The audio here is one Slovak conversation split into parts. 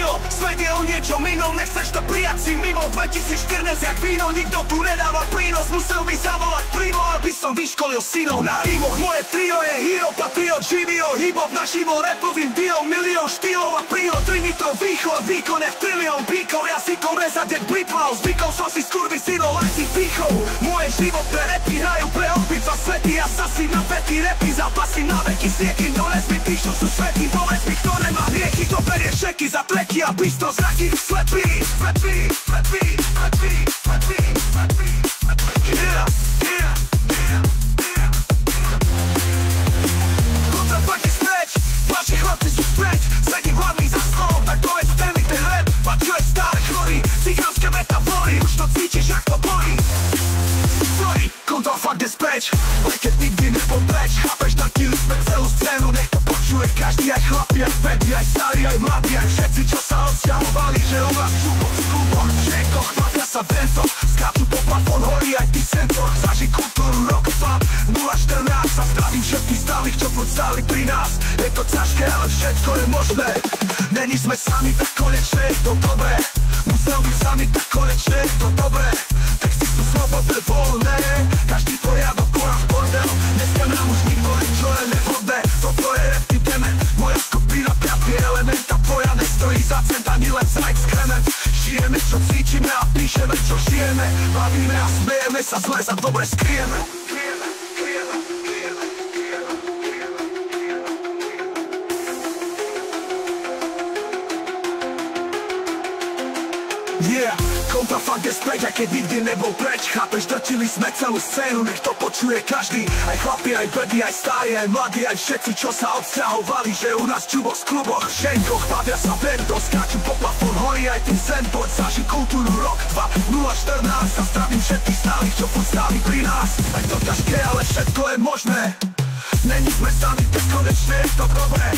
stilo. Svet je o niečom inom, nechceš to prijať si mimo. 2014 jak víno, nikto tu nedáva prínos. Musel by zavolať Primo, aby som vyškolil synov na rímoch. Moje trio je hero, patriot, živio, hip-hop, naživo, rapovým dealom, milión štýlov a príhod. Trinito, východ, výkon je trilión bíkov. Jazykom rezať jak blitval, zvykol som si skurvy synov aj si pýchov. Moje životné repy hrajú pre obidva svety. Ja sa si na pety repy zapasím na veky s niekým, no nezbytý, čo sú svety. Povedz mi, kto nemá hriechy, to berie šeky za treky a bystro zraky slepý, slepý, slepý, slepý, slepý, slepý, slepý. Yeah, yeah, yeah, yeah. Kontrafakt je spreč, vaši chlapci sú spreč. Sedím hlavný za stolom, tak povedz ten mi ten rap. Pačuješ stále chorý, cigánske metafory. Už to cítiš, jak to bolí. Sorry, kontrafakt je spreč, ale keď nikdy nebol preč. Chápeš, takili sme celú scénu, nech to počuje každý. Aj chlapi, aj bedy, aj starý, aj mladí, aj všetci, čo sa odsťahovali. Že u nás čupoch v kluboch, v šenkoch, bavia sa vento. Skáču po plafón, horí aj ty sensor. Zaži kultúru, rock, fab, 014. Sa zdravím všetkých stálych, čo furt stáli pri nás. Je to ťažké, ale všetko je možné. Není sme sami, tak konečne je to dobré. Musel byť sami, tak konečne je to dobré. Texty sú slobodné, voľné. Každý poriadok, korán bordel. Dneska nám už nikto niečo je nevhodné. Toto je rap, ty deme. Moja skupina, piatý element. A tvoja nestojí za cent, ani len za exkrement. Žijeme, čo cítime a píšeme, čo žijeme. Bavíme a smejeme sa, zle za dobre skryjeme. Yeah, kontrafakt je späť, aj keď nikdy nebol preč. Chápeš, drtili sme celú scénu, nech to počuje každý. Aj chlapi, aj bedy, aj starí, aj mladí, aj všetci, čo sa odsťahovali. Že u nás čuboch z kluboch, v šenkoch, bavia sa vento. Skáču po plafón, horí aj ten sen. Poď zaži kultúru, rok 2014. A zdravím všetkých stálych, čo furt stáli pri nás. Aj to ťažké, ale všetko je možné. Není sme sami, tak konečne je to dobré.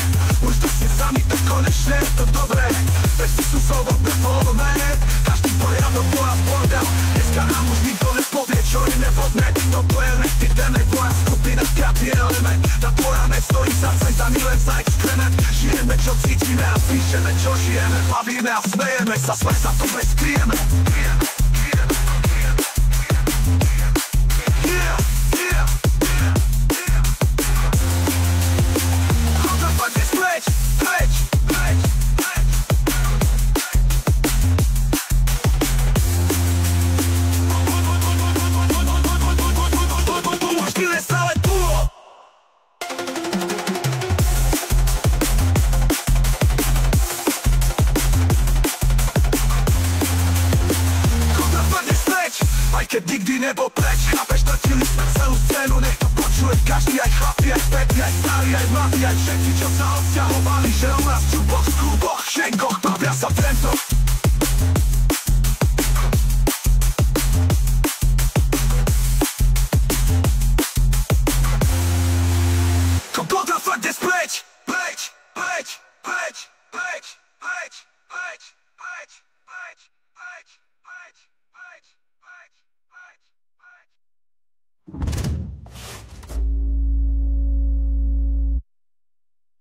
Už tu si sami, tak konečne je to dobré. Texty sú slobodné, voľné. Každý poriadok, bola bordel. Dneska nám už nikto nepovie, čo je nevhodné. Toto je rap, ty deme, tvoja skupina, piatý element. Tá tvoja nestojí za cent, ani len za exkrement. Žijeme, čo cítime a píšeme, čo žijeme. Bavíme a smejeme sa, sme sa to bezkryjeme. Keď nikdy nebol preč, chápeš, drtili sme celú scénu. Nech to počuje každý, aj chlapi, aj bedy, aj starí, aj mladí, aj všetci, čo sa odsťahovali. Že u nás čupoch, v kluboch, v šenkoch,